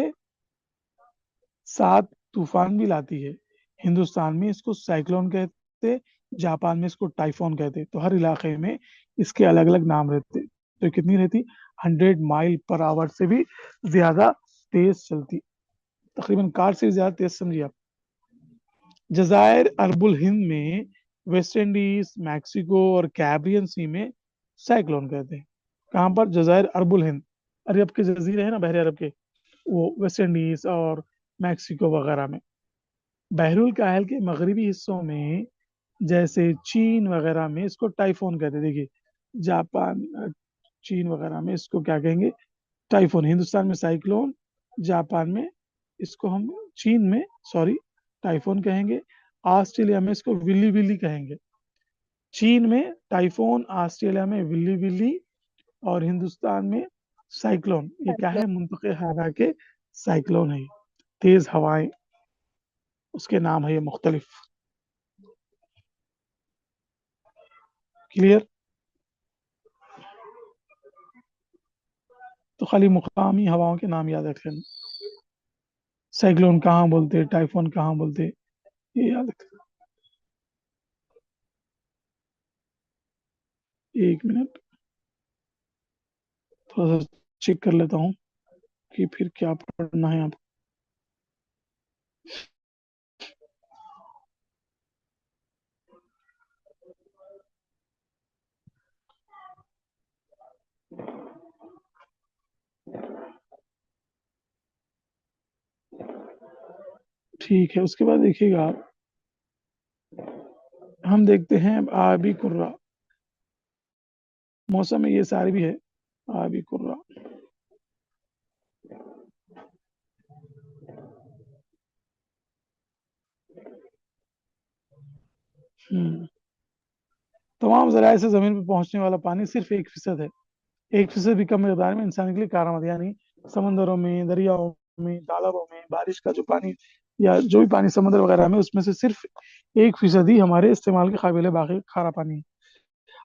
7 طوفان بھی لاتی ہے۔ ہندوستان میں اس کو سائیکلون کہتے، جاپان میں اس کو ٹائفون کہتے، تو ہر علاقے میں اس کے الگ الگ نام رہتے۔ تو کتنی رہتی؟ 100 مائل پر آور سے بھی زیادہ تیز چلتی، تقریباً کار سے بھی زیادہ تیز، سمجھیے آپ۔ جزائر عرب الہند میں، ویسٹ انڈیز، میکسیکو اور کیریبین سی میں سائیکلون کہتے ہیں۔ کہاں پر؟ جزائر عرب الہند، عرب کے جزیرے ہیں نا بحر عرب کے، وہ ویسٹ انڈیز اور میکسیکو وغیرہ میں۔ بحر الکاہل کے مغربی حصوں میں جیسے چین وغیرہ میں اس کو ٹائفون کہتے ہیں۔ دیکھیے جاپان، چین وغیرہ میں اس کو کیا کہیں گے؟ ٹائفون۔ ہندوستان میں سائیکلون، جاپان میں اس کو ہم، چین میں سوری ٹائفون کہیں گے، آسٹریلیا میں اس کو ولی ولی کہیں گے۔ چین میں ٹائفون، آسٹریلیا میں ولی ولی، اور ہندوستان میں سائیکلون۔ یہ کیا ہے؟ منطقہ حرارہ کے سائیکلون ہے، تیز ہوائیں، اس کے نام ہے یہ مختلف۔ کلیئر؟ تو خالی مقامی ہواؤں کے نام یاد رکھ لینا، سائیکلون کہاں بولتے، ٹائفون کہاں بولتے، یہ یاد رکھ لینا۔ ایک منٹ تھوڑا سا چیک کر لیتا ہوں کہ پھر کیا پڑھنا ہے آپ کو۔ ٹھیک ہے، اس کے بعد دیکھیے گا آپ، ہم دیکھتے ہیں آبی قرہ، موسم میں یہ سارے بھی ہے، آبی قرہ۔ تمام ذرائع سے زمین پہ پہنچنے والا پانی صرف 1% ہے، 1% بھی کم مقدار میں انسان کے لیے کارآمد، یعنی سمندروں میں، دریاؤں میں، تالابوں میں بارش کا جو پانی یا جو بھی پانی سمندر وغیرہ میں، اس میں سے صرف 1% ہی ہمارے استعمال کے قابل باقی کھارا پانی ہے۔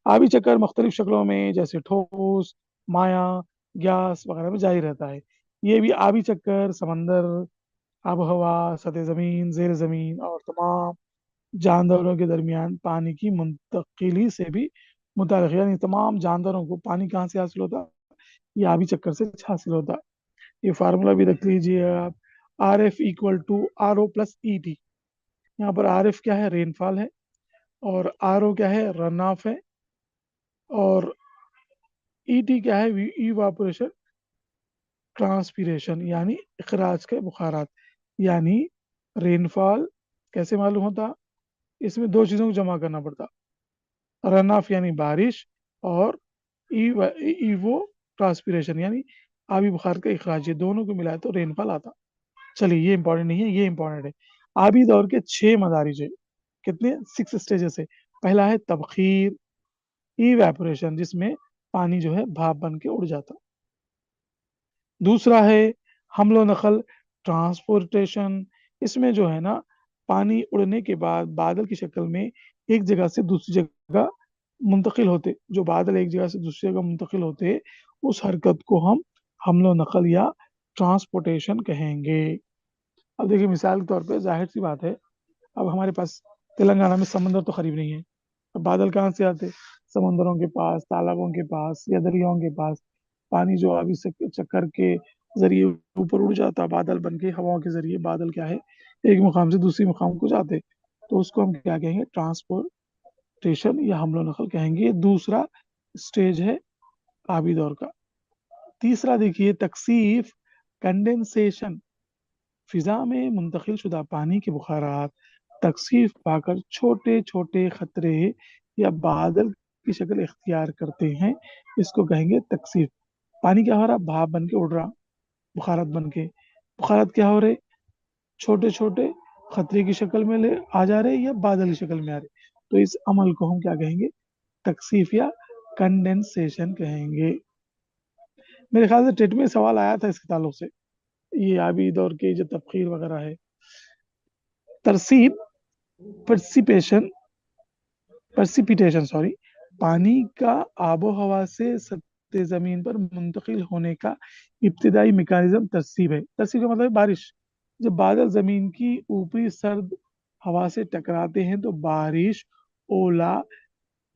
آبی چکر مختلف شکلوں میں جیسے ٹھوس، مائع، گیس وغیرہ میں جاری رہتا ہے۔ یہ بھی آبی چکر سمندر، آب و ہوا، سطح زمین، زیر زمین اور تمام جانداروں کے درمیان پانی کی منتقلی سے بھی متعلق ہے، یعنی تمام جانداروں کو پانی کہاں سے حاصل ہوتا ہے؟ یہ آبی چکر سے حاصل ہوتا ہے۔ یہ فارمولا بھی رکھ لیجیے آپ، RF = RO + ET۔ یہاں پر RF کیا ہے؟ رین فال ہے، اور RO کیا ہے؟ رن آف ہے، اور ET کیا ہے؟ ایواپوریشن ٹرانسپیریشن، یعنی اخراج کے بخارات۔ یعنی رین فال کیسے معلوم ہوتا؟ اس میں 2 چیزوں کو جمع کرنا پڑتا، رن آف یعنی بارش، اور ایوو ٹرانسپیریشن یعنی آبی بخار کا اخراج، یہ دونوں کو ملائے تو رین فال آتا۔ چلیے یہ امپورٹنٹ نہیں ہے، یہ امپورٹنٹ ہے۔ آبی دور کے 6 مدارج ہے، کتنے؟ 6 سٹیجز ہے۔ پہلا ہے تبخیر، ایویپوریشن، جس میں پانی جو ہے بھاپ بن کے اڑ جاتا۔ دوسرا ہے حمل و نقل، ٹرانسپورٹیشن، اس میں جو ہے نا پانی اڑنے کے بعد بادل کی شکل میں ایک جگہ سے دوسری جگہ منتقل ہوتے، جو بادل ایک جگہ سے دوسری جگہ منتقل ہوتے، اس حرکت کو ہم حمل و نقل یا ٹرانسپورٹیشن کہیں گے۔ اب دیکھیے مثال کے طور پہ ظاہر سی بات ہے، اب ہمارے پاس تلنگانہ میں سمندر تو قریب نہیں ہے، بادل کہاں سے آتے؟ سمندروں کے پاس، تالابوں کے پاس یا دریاؤں کے پاس پانی جو آبی چکر کے ذریعے اوپر اڑ جاتا بادل بن کے ہواؤں کے ذریعے، بادل کیا ہے ایک مقام سے دوسری مقام کو جاتے، تو اس کو ہم کیا کہیں گے؟ ٹرانسپورٹیشن یا حمل و نقل کہیں گے۔ دوسرا سٹیج ہے آبی دور کا۔ تیسرا دیکھیے تکثیف، کنڈنسیشن، فضا میں منتقل شدہ پانی کے بخارات تکثیف پا کر چھوٹے چھوٹے خطرے یا بادل کی شکل اختیار کرتے ہیں، اس کو کہیں گے تکثیف۔ پانی کیا ہو رہا؟ بھاپ بن کے اڑ رہا، بخارات بن کے۔ بخارات کیا ہو رہے؟ چھوٹے چھوٹے خطرے کی شکل میں آ جا رہے یا بادل کی شکل میں آ رہے، تو اس عمل کو ہم کیا کہیں گے؟ تکثیف یا کنڈنسیشن کہیں گے۔ میرے خیال سے ٹیٹ میں سوال آیا تھا اس کے تعلق سے، یہ آبی دور کی جو تبخیر وغیرہ ہے۔ ترسیب، پرسیپیٹیشن پانی کا آب و ہوا سے سطح زمین پر منتقل ہونے کا ابتدائی میکانزم ترسیب ہے۔ ترسیب کا مطلب ہے بارش۔ جب بادل زمین کی اوپری سرد ہوا سے ٹکراتے ہیں تو بارش اولا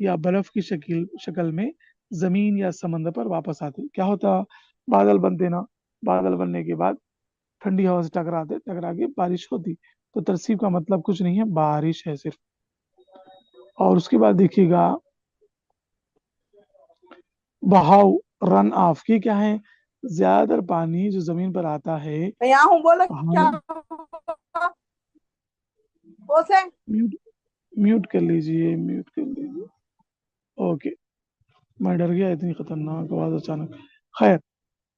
یا برف کی شکل میں زمین یا سمندر پر واپس آتی۔ کیا ہوتا؟ بادل بنتے نا، بادل بننے کے بعد ٹھنڈی ہوا سے ٹکرا کے بارش ہوتی، تو ترسیب کا مطلب کچھ نہیں ہے، بارش ہے صرف۔ اور اس کے بعد دیکھیے گا بہاؤ، رن آف، یہ کیا ہے؟ زیادہ تر پانی جو زمین پر آتا ہے، میوٹ کر لیجئے، اوکے، میں ڈر گیا، اتنی خطرناک آواز اچانک۔ خیر،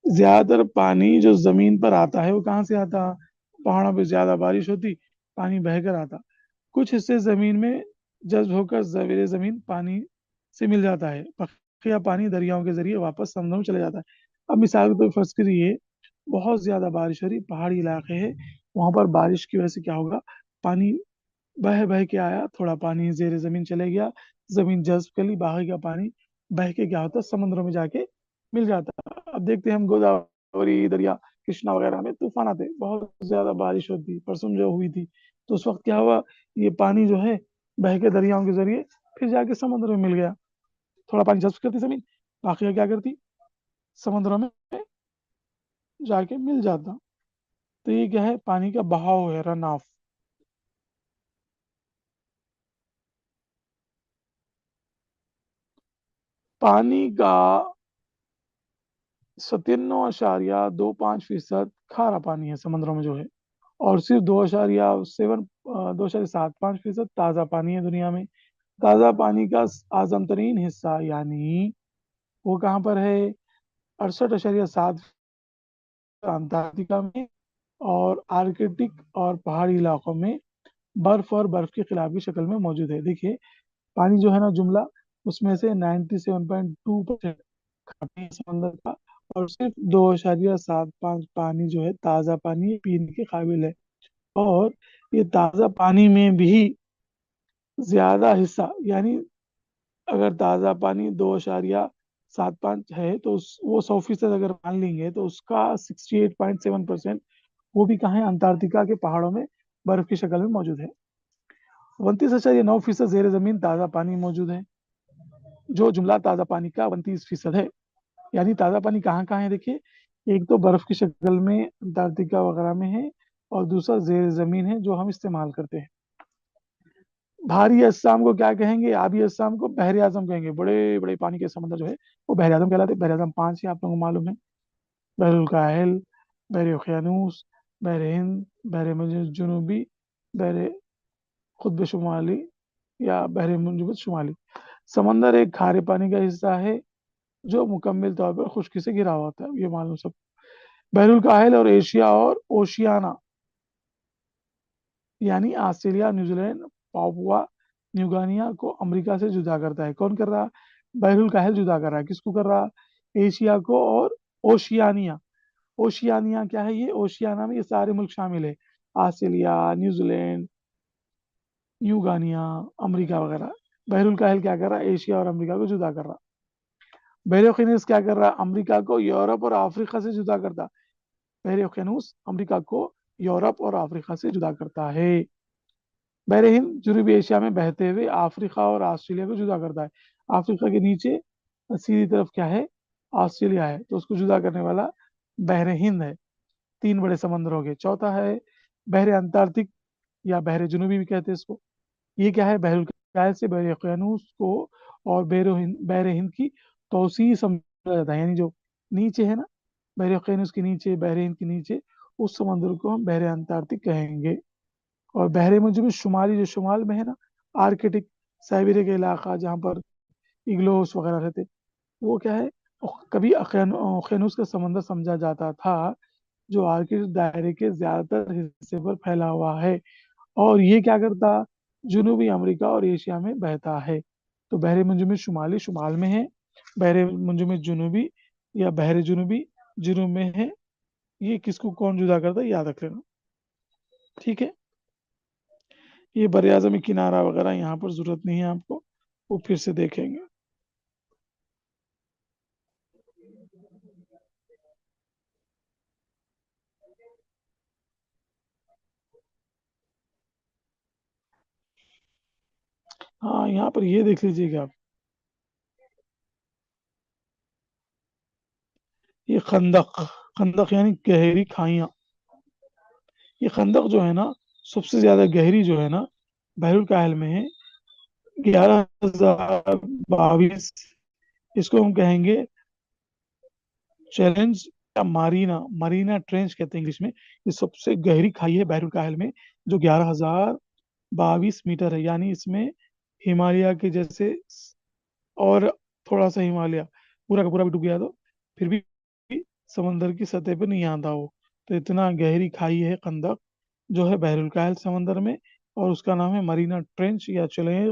زیادہ تر پانی جو زمین پر آتا ہے وہ کہاں سے آتا؟ پہاڑوں پہ زیادہ بارش ہوتی، پانی بہہ کر آتا، کچھ حصے زمین میں جذب ہو کر زیر زمین پانی سے مل جاتا ہے، بقیہ پانی دریاؤں کے ذریعے واپس سمندر میں چلے جاتا ہے۔ اب مثال کے طور پر فرض کریے بہت زیادہ بارش ہو رہی، پہاڑی علاقے ہے، وہاں پر بارش کی وجہ سے کیا ہوگا؟ پانی بہہ کے آیا، تھوڑا پانی زیر زمین چلے گیا، زمین جذب کر لی، باقی کا پانی بہہ کے کیا ہوتا؟ سمندروں میں جا کے مل جاتا۔ اب دیکھتے ہیں ہم گوداوری، دریا کرشنا وغیرہ میں طوفان آتے، بہت زیادہ بارش ہوتی، پرسوں جو ہوئی تھی، تو اس وقت کیا ہوا؟ یہ پانی جو ہے بہہ کے دریاؤں کے ذریعے پھر جا کے سمندر میں مل گیا، تھوڑا پانی جذب کرتی زمین، باقی کیا کرتی؟ سمندروں میں جا کے مل جاتا۔ تو یہ کیا ہے؟ پانی کا بہاؤ ہے، رن آف۔ پانی کا 97.25% کھارا پانی ہے سمندروں میں جو ہے، اور صرف 2.75% تازہ پانی ہے دنیا میں۔ تازہ پانی کا اعظم ترین حصہ یعنی وہ کہاں پر ہے؟ 68.7 انٹارکٹیکا میں اور آرکٹک اور پہاڑی علاقوں میں برف اور برف کے خلاف کی شکل میں موجود ہے۔ دیکھیے پانی جو ہے نا جملہ، اس میں سے 97.2% سمندر کا اور صرف 2.75 پانی جو ہے تازہ پانی پینے کے قابل ہے، اور یہ تازہ پانی میں بھی زیادہ حصہ، یعنی اگر تازہ پانی 2.75 ہے تو وہ 100% اگر مان لیں گے تو اس کا 68.7% وہ بھی کہاں ہے؟ انٹارکٹیکا کے پہاڑوں میں برف کی شکل میں موجود ہے۔ 29.9% زیر زمین تازہ پانی موجود ہے، جو جملہ تازہ پانی کا 29% ہے۔ یعنی تازہ پانی کہاں کہاں ہے؟ دیکھیے ایک تو برف کی شکل میں انٹارکٹیکا وغیرہ میں ہے، اور دوسرا زیر زمین ہے جو ہم استعمال کرتے ہیں۔ بھاری اجسام کو کیا کہیں گے؟ آبی اجسام کو بحر اعظم کہیں گے۔ بڑے بڑے پانی کے سمندر جو ہے وہ بحر اعظم کہلاتے ہیں۔ بحر اعظم 5 ہے، آپ لوگوں کو معلوم ہے، بحر الکاہل، بحر اوقیانوس، بحر ہند، بحر جنوبی، بحر قطب شمالی یا بحر منجمد شمالی۔ سمندر ایک کھارے پانی کا حصہ ہے جو مکمل طور پر خشکی سے گھرا ہوا ہوتا ہے، یہ معلوم سب۔ بحر الکاہل اور ایشیا اور اوشیانا یعنی آسٹریلیا، نیوزی لینڈ، پاپوا نیوگانیا کو امریکہ سے جدا کرتا ہے۔ کون کر رہا؟ بحر الکاہل جدا کر رہا ہے، کس کو کر رہا؟ ایشیا کو، اور اوشیانیا، اوشیانیا کیا ہے؟ یہ اوشیانا میں یہ سارے ملک شامل ہے، آسٹریلیا، نیوزی لینڈ، نیوگانیا، امریکہ وغیرہ۔ بحر الکاہل کیا کر رہا؟ ایشیا اور امریکہ کو جدا کر رہا۔ بحر اوقیانوس کیا کر رہا؟ امریکہ کو یورپ اور افریقہ سے جدا کرتا۔ بحر اوقیانوس امریکہ کو یورپ اور افریقہ سے جدا کرتا ہے۔ बहर हिंद जनूबी एशिया में बहते हुए अफ्रीका और ऑस्ट्रेलिया को जुदा करता है। अफ्रीका के नीचे सीधी तरफ क्या है, ऑस्ट्रेलिया है, तो उसको जुदा करने वाला बहर हिंद है। 3 बड़े समंदर हो गए। चौथा है बहर अंटार्कटिक या बहर जनूबी भी कहते हैं इसको। ये क्या है, बहरुल कायल से बहर उक़यानुस को और बहर हिंद की तौसीह समझा जाता है। यानी जो नीचे है ना, बहर उक़यानुस के नीचे, बहर हिंद के नीचे, उस समुद्र को हम बहर अंटार्कटिक कहेंगे। और बहरे मुंजम शुमाली, जो शुमाल में है ना, आर्कटिक, साइबेरिया का इलाका जहाँ पर इग्लोस वगैरह रहते, वो क्या है, कभी उक़यानुस का समंदर समझा जाता था, जो आर्कटिक दायरे के ज्यादातर हिस्से पर फैला हुआ है। और ये क्या करता, जनूबी अमेरिका और एशिया में बहता है। तो बहरे मुंजम शुमाली शुमाल में है, बहरे मुंजम जनूबी या बहरे जनूबी जनूब में है। ये किसको कौन जुदा करता है, याद रख लेना, ठीक है। ये बरियाज़मी किनारा वगैरह यहाँ पर जरूरत नहीं है आपको, वो फिर से देखेंगे। हाँ, यहाँ पर ये देख लीजिएगा आप, ये खंदक, खंदक यानी गहरी खाइयां। ये खंदक जो है ना, सबसे ज्यादा गहरी जो है ना, बहरुल कायल में है, 11,022। इसको हम कहेंगे चैलेंज या मारीना, मरीना ट्रेंच कहते हैं इंग्लिश में। ये सबसे गहरी खाई है बहरुल कायल में, जो 11,022 मीटर है। यानी इसमें हिमालय के जैसे, और थोड़ा सा हिमालय पूरा का पूरा भी डूब गया तो फिर भी समंदर की सतह पर नहीं आता वो। तो इतना गहरी खाई है खंदक, जो है बहरुल कायल समंदर में, और उसका नाम है मरीना ट्रेंच या चले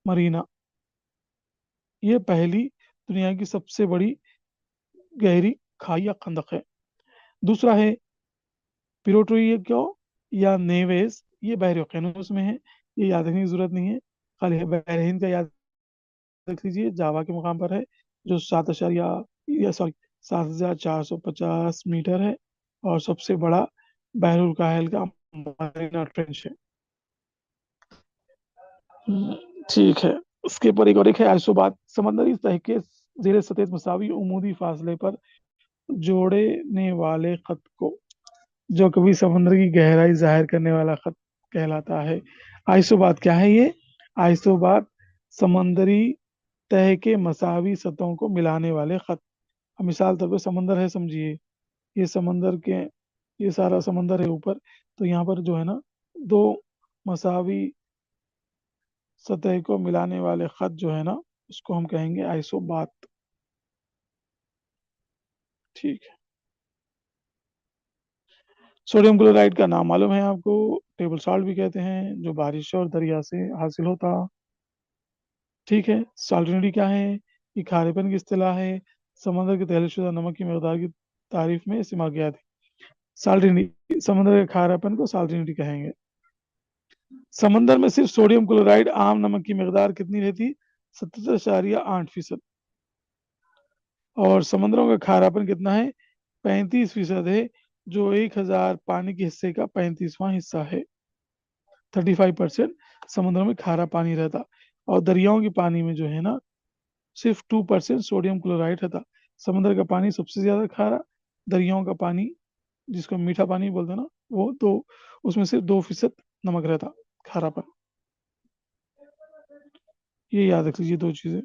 मरीना। ये पहली दुनिया की सबसे बड़ी गहरी खाई या खंदक है। दूसरा है पिरोट्रिको या नेवेस, ये बहर उक़यानुस में है। ये याद रखने की जरूरत नहीं है, खाली बहर हिंद का याद रख लीजिए, जावा के मुकाम पर है, जो 7,450 मीटर है, और सबसे बड़ा बहरुल कायल का मरीना ट्रेंच है। ठीक है। उसके ऊपर एक और एक है आइसोबात, समंदरी तह के जेर सतह मसावी उमूदी फासले पर जोड़ने वाले खत को, जो कभी समुद्र की गहराई जाहिर करने वाला खत कहलाता है। आइसोबात क्या है ये, आइसोबात समंदरी तह के मसावी सतहों को मिलाने वाले खत। अब मिसाल तौर पर समंदर है, समझिए, ये समंदर के, ये सारा समंदर है ऊपर, तो यहाँ पर जो है ना, दो मसावी सतह को मिलाने वाले खत जो है ना, उसको हम कहेंगे आइसोबात। ठीक है। सोडियम क्लोराइड का नाम मालूम है आपको, टेबल सॉल्ट भी कहते हैं, जो बारिश और दरिया से हासिल होता। ठीक है। सॉल्टिनिटी क्या है, ये खारेपन की इस्तिलाह है, समंदर के तहलीलशुदा नमक की मकदार की तारीफ में इस्तेमाल किया था। साल्टिनिटी, समंदर के खारापन को साल्टिनिटी कहेंगे। समंदर में सिर्फ सोडियम क्लोराइड आम नमक की मकदार कितनी रहती, 77.8%। और समंदरों का खारापन कितना है, 35% है, जो 1,000 पानी के हिस्से का 35वां हिस्सा है। 35% समुद्रों में खारा पानी रहता, और दरियाओं के पानी में जो है ना, सिर्फ 2% सोडियम क्लोराइड रहता। समुद्र का पानी सबसे ज्यादा खारा, दरियाओं का पानी, जिसको मीठा पानी बोलते हैं ना, वो तो उसमें सिर्फ 2% नमक रहता, खारापन। ये याद रख लीजिए, दो चीजें।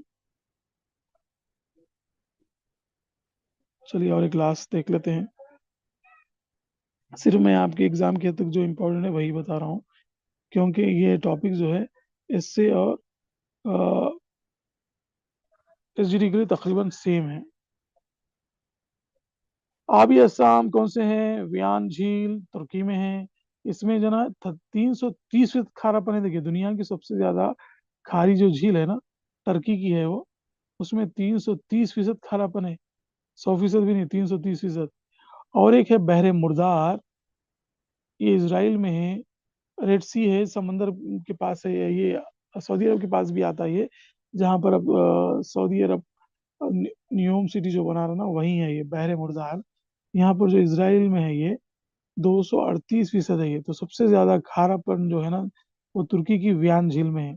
चलिए और एक क्लास देख लेते हैं। सिर्फ मैं आपके एग्जाम के हद तक जो इम्पोर्टेंट है वही बता रहा हूँ, क्योंकि ये टॉपिक जो है, इससे और एसजीडी के लिए तकरीबन सेम है। आबी असम कौन से हैं, वियान झील तुर्की में है। इसमें जो ना 330% खारापन है। देखिए, दुनिया की सबसे ज्यादा खारी जो झील है ना, टर्की की है वो, उसमें 330% खारापन है, 100% भी नहीं, 330%। और एक है बहरे मुर्दार, ये इसराइल में है, रेड सी है, समंदर के पास है ये, सऊदी अरब के पास भी आता है ये, जहाँ पर अब सऊदी अरब न्यूम सिटी जो बना रहा ना, वही है ये बहरे मुर्दार। यहाँ पर जो इसराइल में है ये 238% है ये। तो सबसे ज्यादा खारापन जो है ना, वो तुर्की की व्यान झील में है।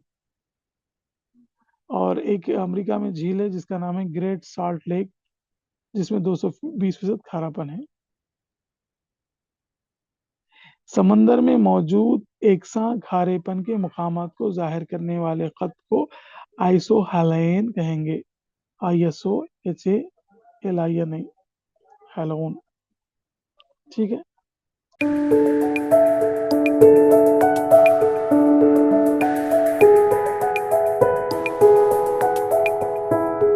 और एक अमेरिका में झील है जिसका नाम है ग्रेट साल्ट लेक, जिसमें 220% खारापन है। समंदर में मौजूद एकसां खारेपन के मकामात को जाहिर करने वाले खत को आइसोहैलाइन कहेंगे। ISOHALIN नहीं, हैलोन। ठीक है।